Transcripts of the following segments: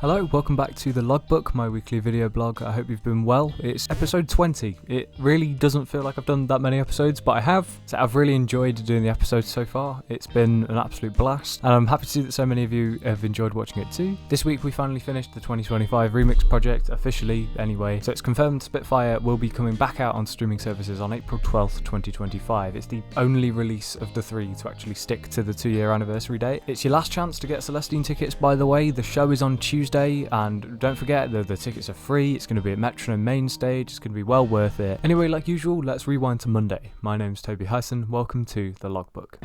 Hello, welcome back to the Logbook, my weekly video blog. I hope you've been well. It's episode 20. It really doesn't feel like I've done that many episodes, but I have. So I've really enjoyed doing the episodes so far. It's been an absolute blast, and I'm happy to see that so many of you have enjoyed watching it too. This week we finally finished the 2025 remix project, officially anyway. So it's confirmed Spitfire will be coming back out on streaming services on April 12th, 2025. It's the only release of the three to actually stick to the 2-year anniversary date. It's your last chance to get Celestine tickets, by the way. The show is on Tuesday. And don't forget that the tickets are free. It's going to be at Metronome main stage. It's going to be well worth it. Anyway, like usual, let's rewind to Monday. My name's Toby Hyson. Welcome to the Logbook.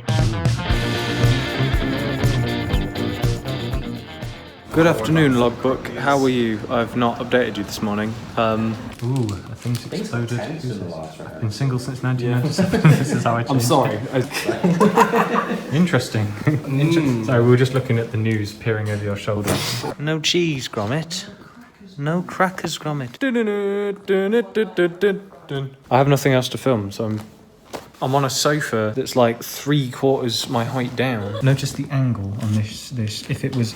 Good afternoon, Logbook. How are you? I've not updated you this morning. Ooh, I think it's exploded. I've been single since 1997. This is how I changed. I'm sorry. Interesting. Sorry, we were just looking at the news, peering over your shoulder. No cheese, Gromit. No crackers, Gromit. I have nothing else to film, so I'm on a sofa that's like 3/4 my height down. Notice the angle on this. If it was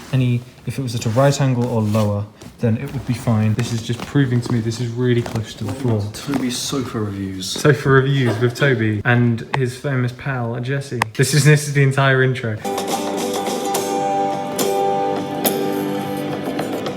at a right angle or lower, then it would be fine. This is just proving to me this is really close to the floor. Toby's sofa reviews. Sofa reviews with Toby and his famous pal Jesse. This is the entire intro.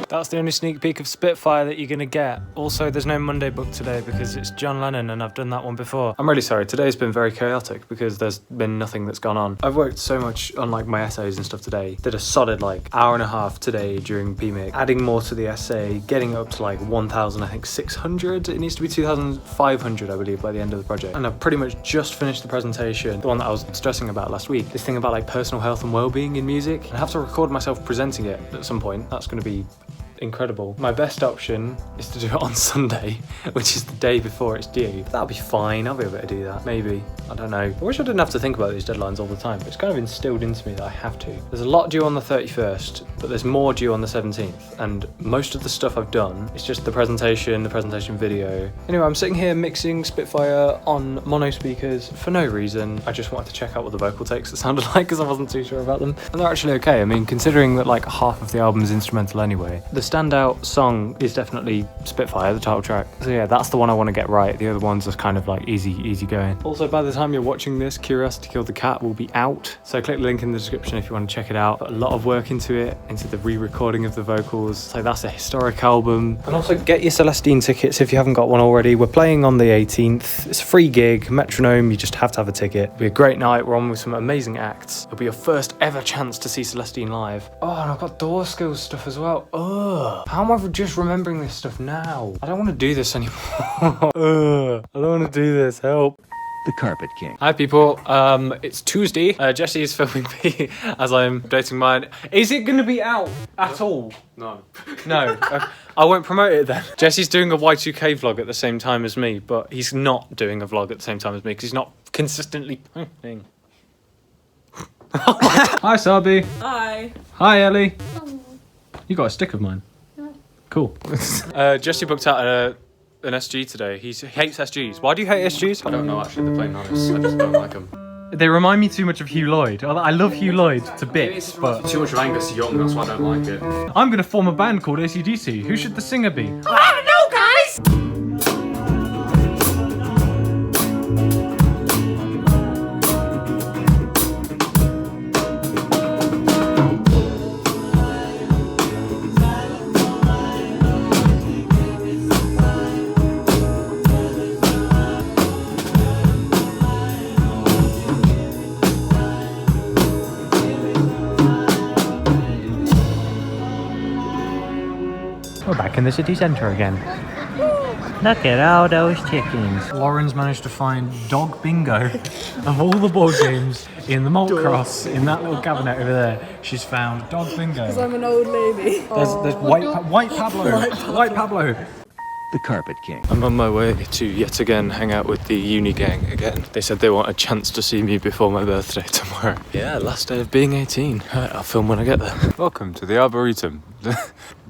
That's the only sneak peek of Spitfire that you're going to get. Also, there's no Monday book today because it's John Lennon and I've done that one before. I'm really sorry. Today's been very chaotic because there's been nothing that's gone on. I've worked so much on like my essays and stuff today. Did a solid like hour and a half today during PMIC. Adding more to the essay, getting up to like 1,600. It needs to be 2,500, I believe, by the end of the project. And I've pretty much just finished the presentation, the one that I was stressing about last week. This thing about like personal health and well-being in music. I have to record myself presenting it at some point. That's going to be incredible. My best option is to do it on Sunday, which is the day before it's due. That'll be fine. I'll be able to do that. Maybe. I don't know. I wish I didn't have to think about these deadlines all the time, but it's kind of instilled into me that I have to. There's a lot due on the 31st, but there's more due on the 17th, and most of the stuff I've done is just the presentation video. Anyway, I'm sitting here mixing Spitfire on mono speakers for no reason. I just wanted to check out what the vocal takes sounded like because I wasn't too sure about them. And they're actually okay. I mean, considering that like half of the album's instrumental anyway. The standout song is definitely Spitfire, the title track. So yeah, that's the one I want to get right. The other ones are kind of like easy going. Also, by the time you're watching this, Curiosity Killed the Cat will be out. So click the link in the description if you want to check it out. Put a lot of work into it, into the re-recording of the vocals. So that's a historic album. And also get your Celestine tickets if you haven't got one already. We're playing on the 18th. It's a free gig, Metronome. You just have to have a ticket. It'll be a great night. We're on with some amazing acts. It'll be your first ever chance to see Celestine live. Oh, and I've got door skills stuff as well. Ugh. How am I just remembering this stuff now? I don't want to do this anymore. I don't want to do this. Help. The Carpet King. Hi people, it's Tuesday. Jesse is filming me as I'm updating mine. Is it going to be out at all? No. No. I won't promote it then. Jesse's doing a Y2K vlog at the same time as me, but he's not doing a vlog at the same time as me because he's not consistently posting. Hi Sabi. Hi. Hi Ellie. Oh. You got a stick of mine. Cool. Jesse booked out an SG today. He hates SGs. Why do you hate SGs? I don't know actually, they're plain nice. I just don't like them. They remind me too much of Hugh Lloyd. I love Hugh Lloyd to bits, but too much of Angus Young, that's why I don't like it. I'm gonna form a band called AC/DC. Who should the singer be? I don't know, guys! We're back in the city centre again. Look at all those chickens. Lauren's managed to find Dog Bingo of all the board games in the Malt Cross, in that little cabinet over there. She's found Dog Bingo. Because I'm an old lady. There's White Pablo. White Pablo. The Carpet King. I'm on my way to yet again hang out with the uni gang again. They said they want a chance to see me before my birthday tomorrow. Yeah, last day of being 18. Alright, I'll film when I get there. Welcome to the Arboretum.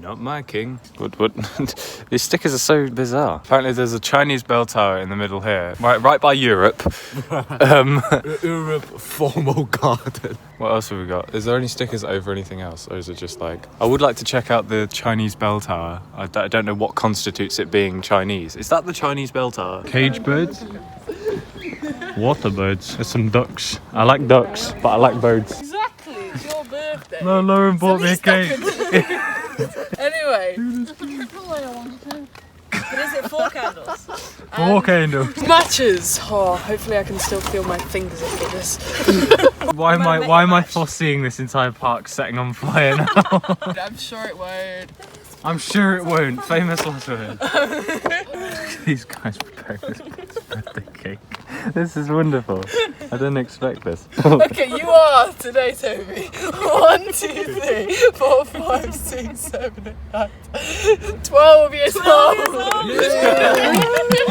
Not my king. What? These stickers are so bizarre. Apparently there's a Chinese bell tower in the middle here. Right by Europe. Europe formal garden. What else have we got? Is there any stickers over anything else? Or is it just like... I would like to check out the Chinese bell tower. I don't know what constitutes it being Chinese. Is that the Chinese bell tower? Cage birds? Water birds. There's some ducks. I like ducks, but I like birds. Exactly, it's your birthday. No, Lauren bought me a cake. Anyway. But is it 4 candles? 4 candles. Matches. Oh, hopefully I can still feel my fingers after this. Why am I foreseeing this entire park setting on fire now? I'm sure it won't. I'm sure it won't. Famous last word. These guys prepared this birthday cake. This is wonderful. I didn't expect this. Okay, you are today, Toby. 1, 2, 3, 4, 5, 6, 7, 8, 12 years old. You're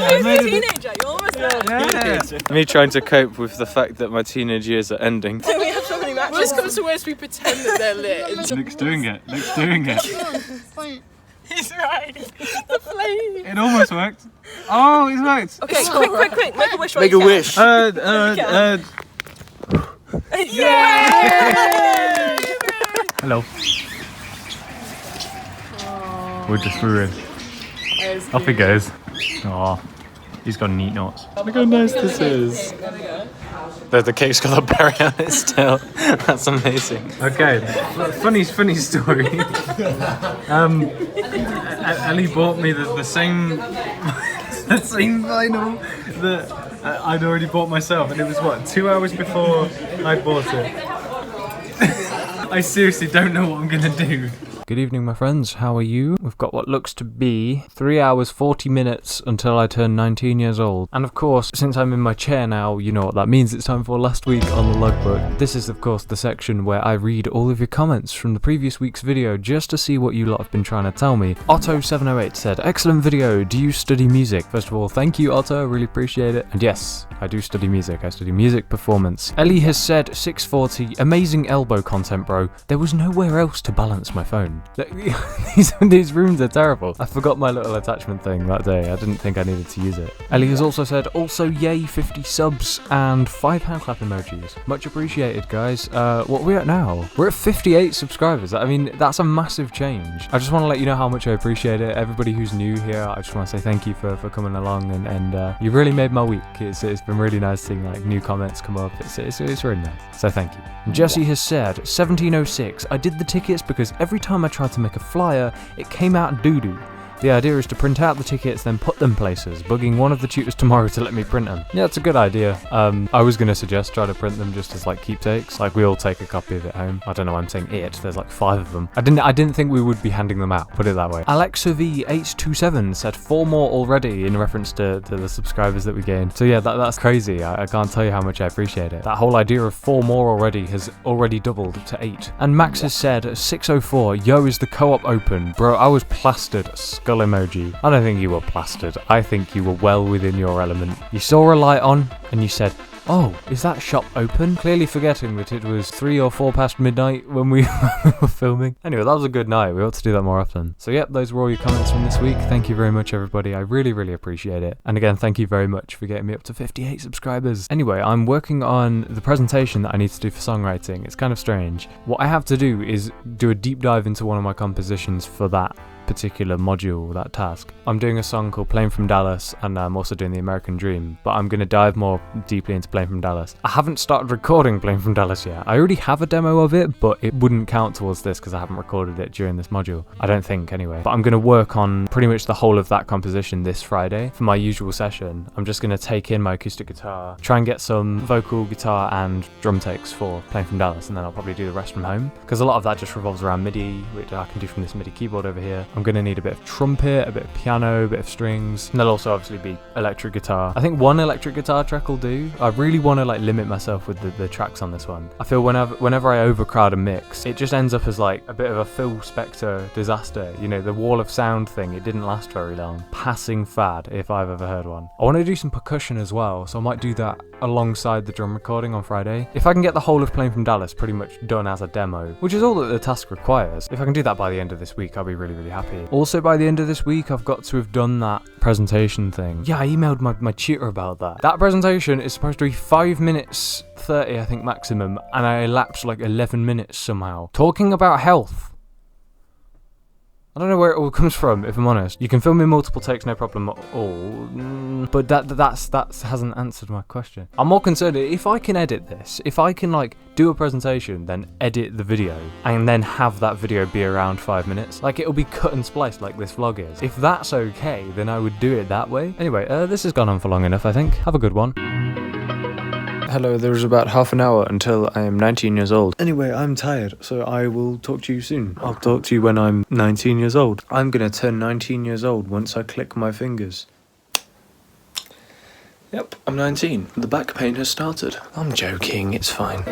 a teenager. You're almost there. Me trying to cope with the fact that my teenage years are ending. We have so many matches. Worst comes to worst, we pretend that they're lit. Luke's doing it. Luke's doing it. He's right. The flame. It almost worked. Oh, it's worked. Okay, quick. Make a wish. Make a wish. Yay! Hello. We're just ruined. Off he goes. Aw, he's got neat notes. Look how nice this is. The cake's got a berry on it still. That's amazing. Okay, funny story. Ellie bought me the same the same vinyl that I'd already bought myself, and it was what, 2 hours before I bought it. I seriously don't know what I'm gonna do. Good evening, my friends. How are you? We've got what looks to be 3 hours 40 minutes until I turn 19 years old. And of course, since I'm in my chair now, you know what that means. It's time for last week on the Logbook. This is of course the section where I read all of your comments from the previous week's video just to see what you lot have been trying to tell me. Otto708 said, excellent video. Do you study music? First of all, thank you, Otto. I really appreciate it. And yes, I do study music. I study music performance. Ellie has said 640, amazing elbow content, bro. There was nowhere else to balance my phone. These rooms are terrible. I forgot my little attachment thing that day. I didn't think I needed to use it. Ellie has also said, also yay 50 subs and 5 hand clap emojis. Much appreciated, guys. What are we at now? We're at 58 subscribers. I mean, that's a massive change. I just want to let you know how much I appreciate it. Everybody who's new here, I just want to say thank you for coming along and you really made my week. It's been really nice seeing like new comments come up. It's really nice. So thank you. Jesse has said, 1706, I did the tickets because every time I tried to make a flyer, it came out doo-doo. The idea is to print out the tickets, then put them places, bugging one of the tutors tomorrow to let me print them. Yeah, it's a good idea. I was going to suggest try to print them just as like keepsakes. Like we all take a copy of it home. I don't know why I'm saying it. There's like 5 of them. I didn't think we would be handing them out, put it that way. Alexa V827 said 4 more already in reference to the subscribers that we gained. So yeah, that's crazy. I can't tell you how much I appreciate it. That whole idea of 4 more already has already doubled to 8. And Max has said 604, yo, is the co-op open? Bro, I was plastered. Skull emoji. I don't think you were plastered. I think you were well within your element. You saw a light on and you said, oh, is that shop open? Clearly forgetting that it was 3 or 4 past midnight when we were filming. Anyway, that was a good night. We ought to do that more often. So yep, those were all your comments from this week. Thank you very much, everybody. I really, really appreciate it. And again, thank you very much for getting me up to 58 subscribers. Anyway, I'm working on the presentation that I need to do for songwriting. It's kind of strange. What I have to do is do a deep dive into one of my compositions for that particular module, that task. I'm doing a song called Plane from Dallas, and I'm also doing The American Dream, but I'm going to dive more deeply into Plane from Dallas. I haven't started recording Plane from Dallas yet. I already have a demo of it, but it wouldn't count towards this because I haven't recorded it during this module. I don't think, anyway. But I'm going to work on pretty much the whole of that composition this Friday for my usual session. I'm just going to take in my acoustic guitar, try and get some vocal, guitar, and drum takes for Plane from Dallas, and then I'll probably do the rest from home, because a lot of that just revolves around MIDI, which I can do from this MIDI keyboard over here. I'm I'm going to need a bit of trumpet, a bit of piano, a bit of strings, and there'll also obviously be electric guitar. I think one electric guitar track will do. I really want to like limit myself with the tracks on this one. I feel whenever I overcrowd a mix, it just ends up as like a bit of a Phil Spector disaster. You know, the wall of sound thing, it didn't last very long. Passing fad, if I've ever heard one. I want to do some percussion as well, so I might do that alongside the drum recording on Friday. If I can get the whole of Playing from Dallas pretty much done as a demo, which is all that the task requires, if I can do that by the end of this week, I'll be really, really happy. Also, by the end of this week, I've got to have done that presentation thing. Yeah, I emailed my tutor about that. That presentation is supposed to be 5 minutes 30, I think, maximum, and I elapsed like 11 minutes somehow. Talking about health. I don't know where it all comes from, if I'm honest. You can film in multiple takes, no problem at all. But that hasn't answered my question. I'm more concerned if I can edit this, if I can like do a presentation, then edit the video, and then have that video be around 5 minutes. Like it'll be cut and spliced like this vlog is. If that's okay, then I would do it that way. Anyway, this has gone on for long enough, I think. Have a good one. Hello, there's about half an hour until I am 19 years old. Anyway, I'm tired, so I will talk to you soon. I'll talk to you when I'm 19 years old. I'm gonna turn 19 years old once I click my fingers. Yep, I'm 19. The back pain has started. I'm joking, it's fine.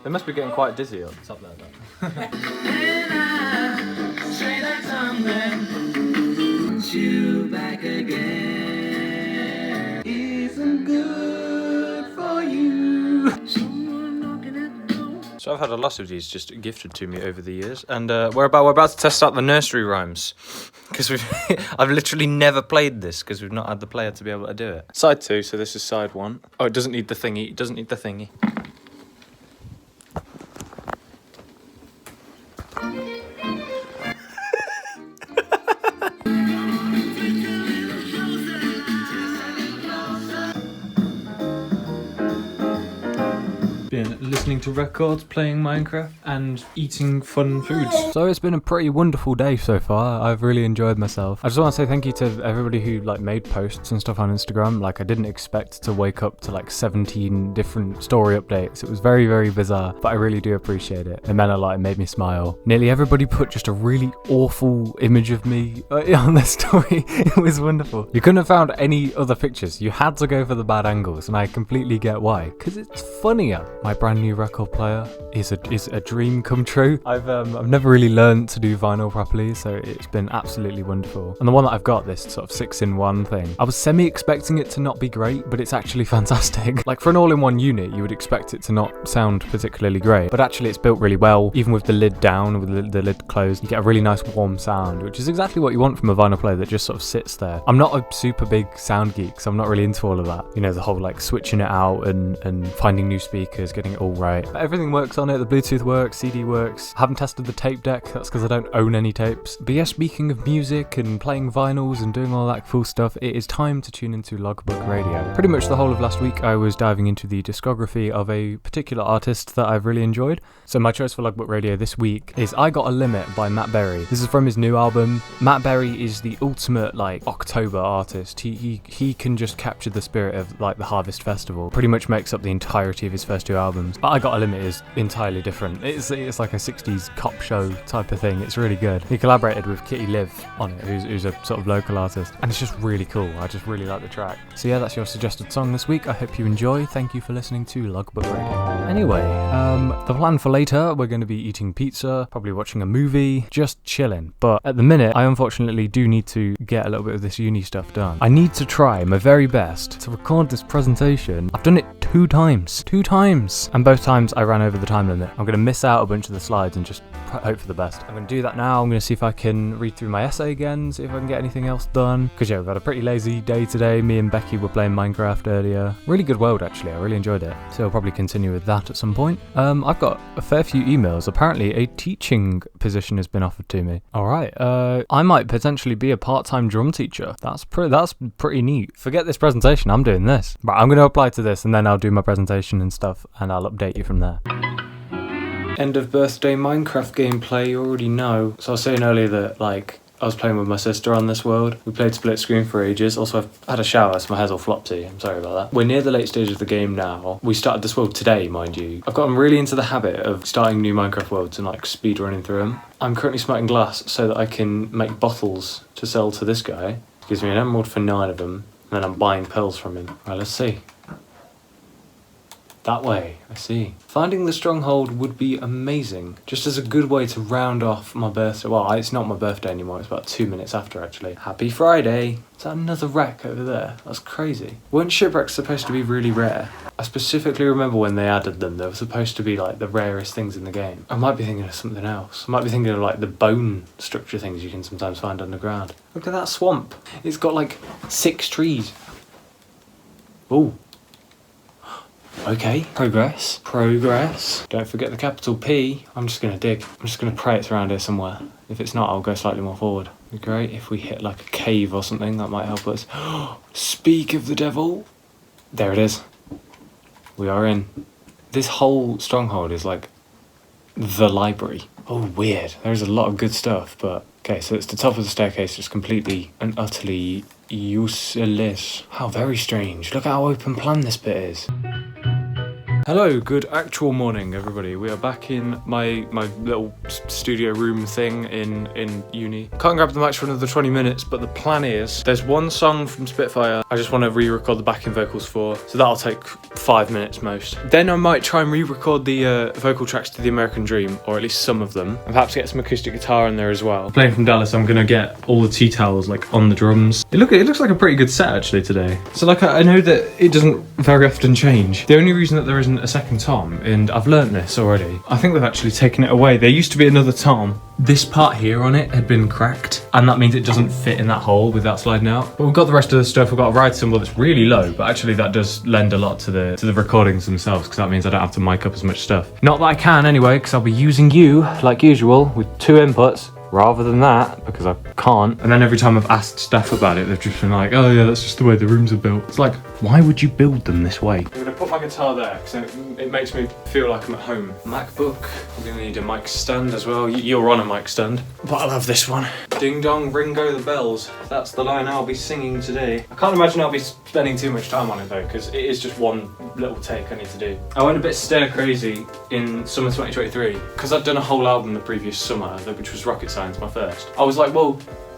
They must be getting quite dizzy up top there, though. You back again isn't good for you. So I've had a lot of these just gifted to me over the years, and we're about to test out the nursery rhymes because I've literally never played this because we've not had the player to be able to do it. Side 2, so this is side 1. Oh, it doesn't need the thingy. It doesn't need the thingy. Been listening to records, playing Minecraft, and eating fun foods. So it's been a pretty wonderful day so far. I've really enjoyed myself. I just want to say thank you to everybody who like made posts and stuff on Instagram. Like I didn't expect to wake up to like 17 different story updates. It was very, very bizarre, but I really do appreciate it. It meant a lot. It made me smile. Nearly everybody put just a really awful image of me on their story. It was wonderful. You couldn't have found any other pictures. You had to go for the bad angles, and I completely get why. Because it's funnier. My brand new record player is a dream come true. I've never really learned to do vinyl properly, so it's been absolutely wonderful. And the one that I've got, this sort of 6-in-1 thing, I was semi-expecting it to not be great, but it's actually fantastic. Like for an all-in-one unit, you would expect it to not sound particularly great, but actually it's built really well. Even with the lid down, with the lid closed, you get a really nice warm sound, which is exactly what you want from a vinyl player that just sort of sits there. I'm not a super big sound geek, so I'm not really into all of that. You know, the whole like switching it out and finding new speakers, getting it all right. But everything works on it. The Bluetooth works, CD works. I haven't tested the tape deck. That's because I don't own any tapes. But yeah, speaking of music and playing vinyls and doing all that cool stuff, it is time to tune into Logbook Radio. Pretty much the whole of last week I was diving into the discography of a particular artist that I've really enjoyed. So my choice for Logbook Radio this week is I Got a Limit by Matt Berry. This is from his new album. Matt Berry is the ultimate like October artist. He can just capture the spirit of like the Harvest Festival. Pretty much makes up the entirety of his first 2 albums. But I Got a Limit is entirely different. It's like a 60s cop show type of thing. It's really good. He collaborated with Kitty Liv on it, who's a sort of local artist, and it's just really cool. I just really like the track. So yeah, that's your suggested song this week. I hope you enjoy. Thank you for listening to Logbook Radio. Anyway, the plan for later, we're going to be eating pizza, probably watching a movie, just chilling. But at the minute, I unfortunately do need to get a little bit of this uni stuff done. I need to try my very best to record this presentation. I've done it 2 times. 2 times! And both times I ran over the time limit. I'm going to miss out a bunch of the slides and just hope for the best. I'm going to do that now. I'm going to see if I can read through my essay again, see if I can get anything else done. Because yeah, we've had a pretty lazy day today. Me and Becky were playing Minecraft earlier. Really good world actually. I really enjoyed it. So I'll probably continue with that at some point. I've got a fair few emails. Apparently a teaching position has been offered to me. Alright, I might potentially be a part-time drum teacher. That's pretty neat. Forget this presentation, I'm doing this. But I'm going to apply to this and then I'll do my presentation and stuff and I'll update you from there. End of birthday Minecraft gameplay, you already know. So I was saying earlier that like I was playing with my sister on this world. We played split screen for ages. Also, I've had a shower, so my hair's all flopsy. I'm sorry about that. We're near the late stage of the game now. We started this world today, mind you. I've gotten really into the habit of starting new Minecraft worlds and like speed running through them. I'm currently smelting glass so that I can make bottles to sell to this guy. Gives me an emerald for 9 of them, and then I'm buying pearls from him. Right, let's see. That way, I see. Finding the stronghold would be amazing, just as a good way to round off my birthday. Well, it's not my birthday anymore, it's about 2 minutes after actually. Happy Friday! Is that another wreck over there? That's crazy. Weren't shipwrecks supposed to be really rare? I specifically remember when they added them, they were supposed to be like the rarest things in the game. I might be thinking of something else. I might be thinking of like the bone structure things you can sometimes find underground. Look at that swamp. It's got like 6 trees. Ooh. Okay, progress. Don't forget the capital P. I'm just gonna dig. I'm just gonna pray it's around here somewhere. If it's not, I'll go slightly more forward. It'd be great if we hit like a cave or something, that might help us. Speak of the devil. There it is. We are in. This whole stronghold is like the library. Oh, weird. There's a lot of good stuff, but okay, so it's the top of the staircase, just completely and utterly useless. How very strange. Look at how open plan this bit is. Hello, good actual morning, everybody. We are back in my little studio room thing in uni. Can't grab the mics for another 20 minutes, but the plan is there's one song from Spitfire I just want to re-record the backing vocals for, so that'll take 5 minutes most. Then I might try and re-record the vocal tracks to The American Dream, or at least some of them, and perhaps get some acoustic guitar in there as well. Playing from Dallas, I'm gonna get all the tea towels like on the drums. It looks like a pretty good set actually today. So like I know that it doesn't very often change. The only reason that there isn't a second tom, and I've learnt this already, I think they've actually taken it away. There used to be another tom. This part here on it had been cracked, and that means it doesn't fit in that hole without sliding out. But we've got the rest of the stuff. We've got a ride cymbal that's really low, but actually that does lend a lot to the recordings themselves, because that means I don't have to mic up as much stuff. Not that I can anyway, because I'll be using you, like usual, with 2 inputs. Rather than that, because I can't. And then every time I've asked staff about it, they've just been like, oh yeah, that's just the way the rooms are built. It's like, why would you build them this way? I'm gonna put my guitar there, because it makes me feel like I'm at home. MacBook, I'm gonna need a mic stand as well. You're on a mic stand, but I'll have this one. Ding dong, ring go the bells. That's the line I'll be singing today. I can't imagine I'll be spending too much time on it though, because it is just one little take I need to do. I went a bit stir crazy in summer 2023, because I'd done a whole album the previous summer, which was Rocket Science, my first. I was like, well,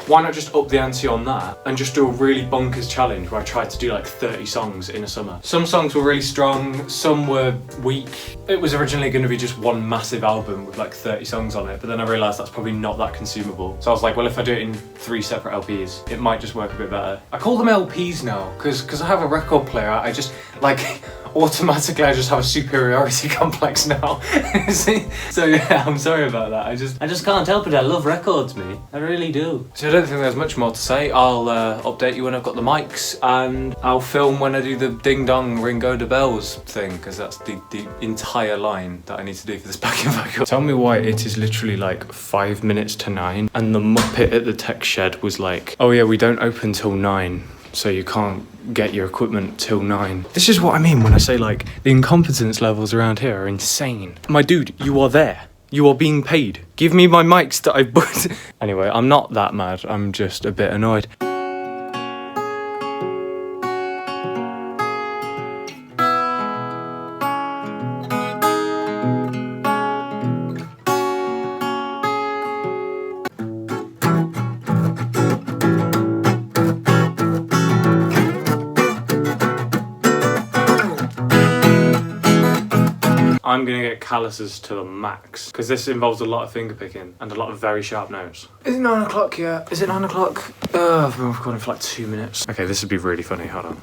why not just up the ante on that and just do a really bonkers challenge where I tried to do like 30 songs in a summer. Some songs were really strong, some were weak. It was originally going to be just one massive album with like 30 songs on it, but then I realised that's probably not that consumable. So I was like, well, if I do it in 3 separate LPs, it might just work a bit better. I call them LPs now, because I have a record player. I just, like, automatically I just have a superiority complex now. So yeah, I'm sorry about that. I just can't help it. I love records, me. I really do. So I don't think there's much more to say. I'll update you when I've got the mics, and I'll film when I do the ding dong ring go the bells thing, because that's the entire line that I need to do for this backing vocal. Tell me why it is literally like 5 minutes to 9, and the Muppet at the tech shed was like, oh yeah, we don't open till 9. So you can't get your equipment till 9. This is what I mean when I say like the incompetence levels around here are insane. My dude, you are there. You are being paid. Give me my mics that I booked. Anyway, I'm not that mad. I'm just a bit annoyed. I'm gonna get calluses to the max, because this involves a lot of finger picking and a lot of very sharp notes. Is it 9 o'clock yet? Is it 9 o'clock? I've been recording for like 2 minutes. Okay, this would be really funny, hold on.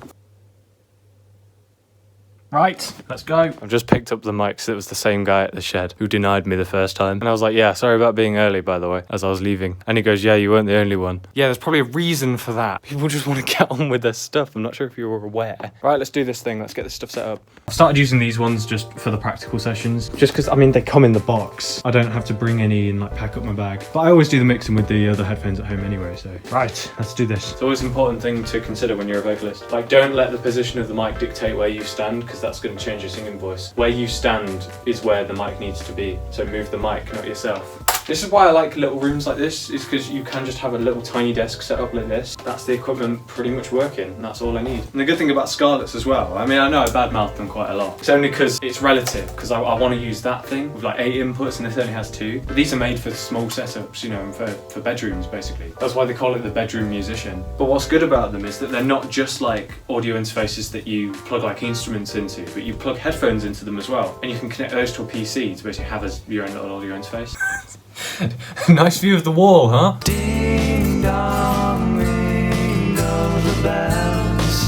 Right, let's go. I've just picked up the mics. It was the same guy at the shed who denied me the first time. And I was like, yeah, sorry about being early, by the way, as I was leaving. And he goes, yeah, you weren't the only one. Yeah, there's probably a reason for that. People just want to get on with their stuff. I'm not sure if you were aware. Right, let's do this thing. Let's get this stuff set up. I started using these ones just for the practical sessions. Just because, I mean, they come in the box. I don't have to bring any and like pack up my bag. But I always do the mixing with the other headphones at home anyway, so. Right, let's do this. It's always an important thing to consider when you're a vocalist. Like, don't let the position of the mic dictate where you stand, because that's going to change your singing voice. Where you stand is where the mic needs to be. So move the mic, not yourself. This is why I like little rooms like this, is because you can just have a little tiny desk set up like this. That's the equipment pretty much working, and that's all I need. And the good thing about Scarlett's as well, I mean, I know I badmouthed them quite a lot. It's only because it's relative, because I want to use that thing with like 8 inputs and this only has 2. But these are made for small setups, you know, and for bedrooms basically. That's why they call it the bedroom musician. But what's good about them is that they're not just like audio interfaces that you plug like instruments into, but you plug headphones into them as well. And you can connect those to a PC to basically have as your own little audio interface. Nice view of the wall, huh? Ding dong, ring of the bells.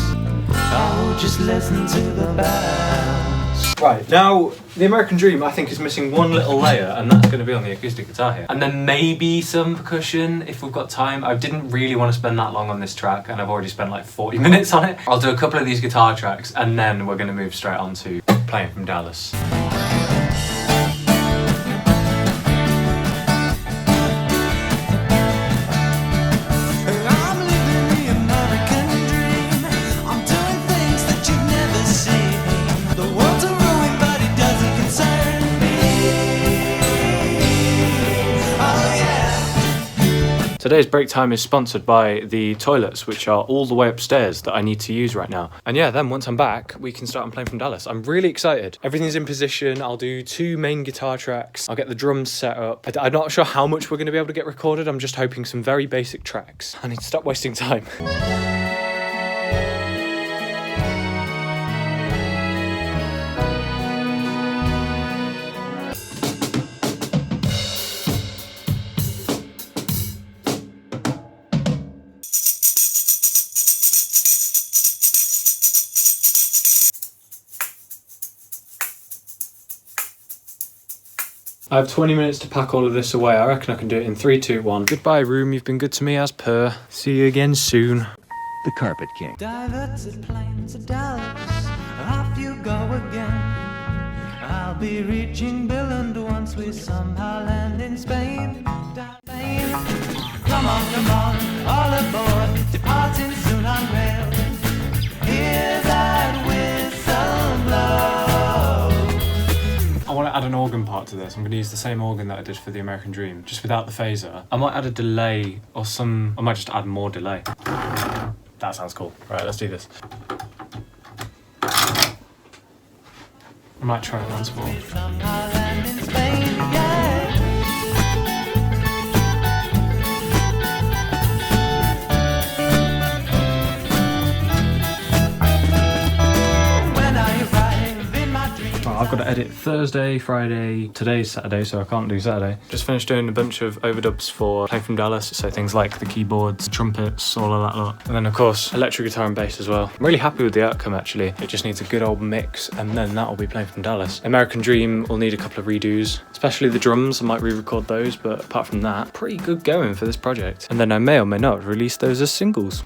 Oh, just listen to the bells. Right, now the American Dream I think is missing one little layer, and that's going to be on the acoustic guitar here. And then maybe some percussion if we've got time. I didn't really want to spend that long on this track, and I've already spent like 40 minutes on it. I'll do a couple of these guitar tracks, and then we're going to move straight on to Playing from Dallas. Today's break time is sponsored by the toilets, which are all the way upstairs that I need to use right now. And yeah, then once I'm back, we can start on Playing from Dallas. I'm really excited. Everything's in position. I'll do 2 main guitar tracks. I'll get the drums set up. I'm not sure how much we're going to be able to get recorded. I'm just hoping some very basic tracks. I need to stop wasting time. I have 20 minutes to pack all of this away. I reckon I can do it in 3, 2, 1. Goodbye, room. You've been good to me as per. See you again soon. The Carpet King. Diverted plains of Dallas, off you go again. I'll be reaching Billund once we somehow land in Spain. Come on, all aboard, departing soon on rail. Hear that whistle blow. I want to add an organ part to this. I'm going to use the same organ that I did for the American Dream, just without the phaser. I might add a delay or some... I might just add more delay. That sounds cool. Right, let's do this. I might try it once more. I've got to edit Thursday, Friday, today's Saturday, so I can't do Saturday. Just finished doing a bunch of overdubs for Playing from Dallas, so things like the keyboards, trumpets, all of that lot. And then of course, electric guitar and bass as well. I'm really happy with the outcome actually. It just needs a good old mix, and then that'll be Playing from Dallas. American Dream will need a couple of redos, especially the drums. I might re-record those, but apart from that, pretty good going for this project. And then I may or may not release those as singles.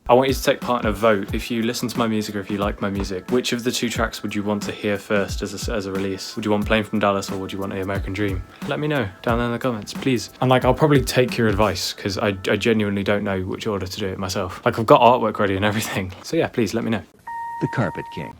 I want you to take part in a vote. If you listen to my music or if you like my music, which of the 2 tracks would you want to hear first as a release? Would you want Playing from Dallas or would you want The American Dream? Let me know down there in the comments, please. And like, I'll probably take your advice because I genuinely don't know which order to do it myself. Like, I've got artwork ready and everything. So yeah, please let me know. The Carpet King.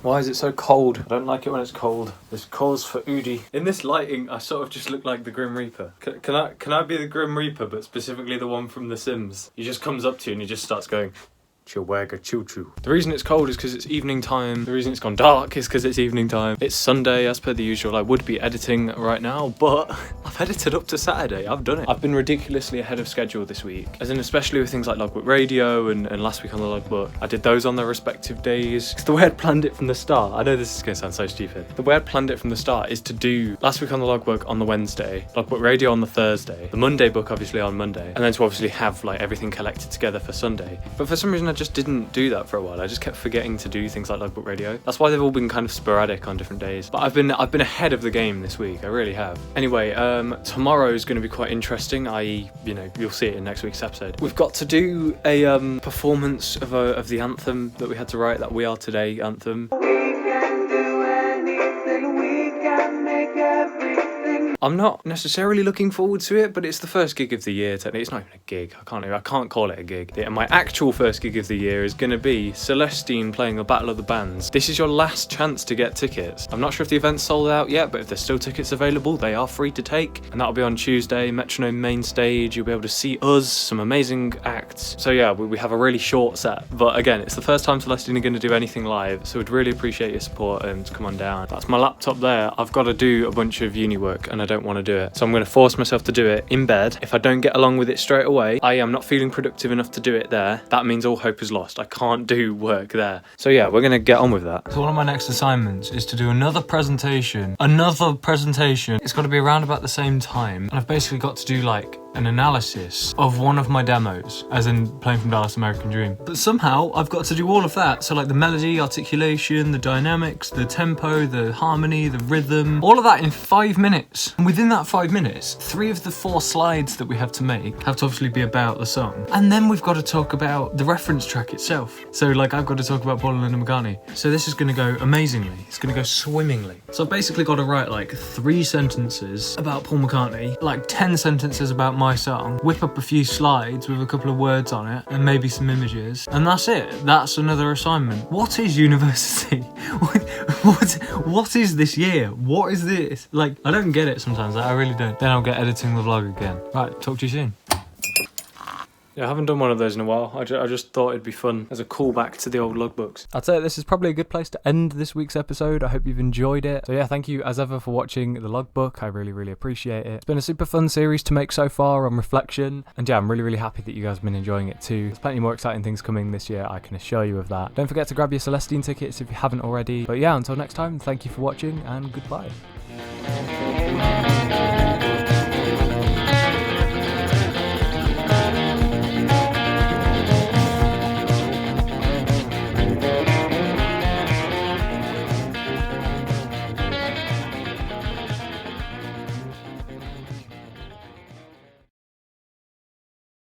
Why is it so cold? I don't like it when it's cold. This calls for Udi. In this lighting, I sort of just look like the Grim Reaper. Can I be the Grim Reaper, but specifically the one from The Sims? He just comes up to you and he just starts going, Chihuahua choo choo. The reason it's cold is because it's evening time. The reason it's gone dark is because it's evening time. It's Sunday as per the usual. I would be editing right now, but I've edited up to Saturday. I've done it. I've been ridiculously ahead of schedule this week. As in, especially with things like Logbook Radio and last week on the Logbook. I did those on their respective days. It's the way I'd planned it from the start. I know this is going to sound so stupid. The way I'd planned it from the start is to do last week on the Logbook on the Wednesday, Logbook Radio on the Thursday, the Monday book obviously on Monday, and then to obviously have like everything collected together for Sunday. But for some reason I I just didn't do that for a while. I just kept forgetting to do things like Logbook Radio. That's why they've all been kind of sporadic on different days. But I've been ahead of the game this week. I really have. Anyway, tomorrow is going to be quite interesting. I.e., you know, you'll see it in next week's episode. We've got to do a performance of the anthem that we had to write, that We Are Today anthem. I'm not necessarily looking forward to it, but it's the first gig of the year. Technically, it's not even a gig. I can't call it a gig. Yeah, my actual first gig of the year is going to be Celestine playing a Battle of the Bands. This is your last chance to get tickets. I'm not sure if the event's sold out yet, but if there's still tickets available, they are free to take. And that'll be on Tuesday, Metronome main stage. You'll be able to see us, some amazing acts. So yeah, we have a really short set. But again, it's the first time Celestine are going to do anything live, so we'd really appreciate your support and come on down. That's my laptop there. I've got to do a bunch of uni work and I don't want to do it. So I'm going to force myself to do it in bed. If I don't get along with it straight away, I am not feeling productive enough to do it there. That means all hope is lost. I can't do work there. So yeah, we're going to get on with that. So one of my next assignments is to do another presentation. It's got to be around about the same time. And I've basically got to do like an analysis of one of my demos, as in Playing from Dallas American Dream. But somehow I've got to do all of that. So like the melody, articulation, the dynamics, the tempo, the harmony, the rhythm, all of that in 5 minutes. And within that 5 minutes, 3 of the 4 slides that we have to make have to obviously be about the song. And then we've got to talk about the reference track itself. So like I've got to talk about Paul and Linda McCartney. So this is going to go amazingly. It's going to go swimmingly. So I've basically got to write like 3 sentences about Paul McCartney, like 10 sentences about my song, whip up a few slides with a couple of words on it and maybe some images, and that's it. That's another assignment. What is university? What is this year? What is this? Like, I don't get it sometimes. I really don't. Then I'll get editing the vlog again. Right, talk to you soon. Yeah, I haven't done one of those in a while. I just thought it'd be fun as a callback to the old logbooks. I'd say this is probably a good place to end this week's episode. I hope you've enjoyed it. So yeah, thank you as ever for watching the logbook. I really, really appreciate it. It's been a super fun series to make so far on reflection. And yeah, I'm really, really happy that you guys have been enjoying it too. There's plenty more exciting things coming this year, I can assure you of that. Don't forget to grab your Celestine tickets if you haven't already. But yeah, until next time, thank you for watching and goodbye.